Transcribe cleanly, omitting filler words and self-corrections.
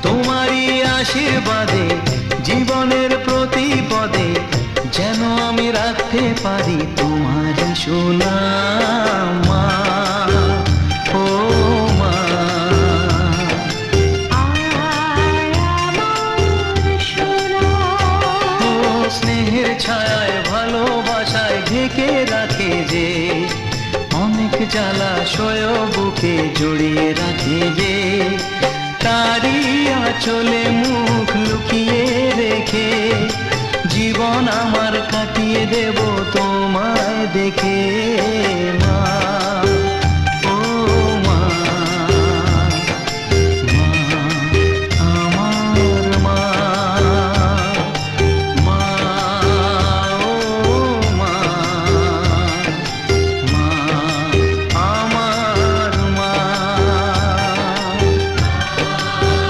তোমারই আশীর্বাদে জীবনের প্রতি পদে যেন আমি রাখতে পারি তোমারই সুনাম মা, ও মা। ও স্নেহের ছায়ায় ভালোবাসায় ঢেকে রাখে যে, অনেক জ্বালাশয় বুকে জড়িয়ে রাখে যে, তারই আঁচলে মুখ লুকিয়ে রেখে জীবন আমার কাটিয়ে দেব তোমায় দেখে মা।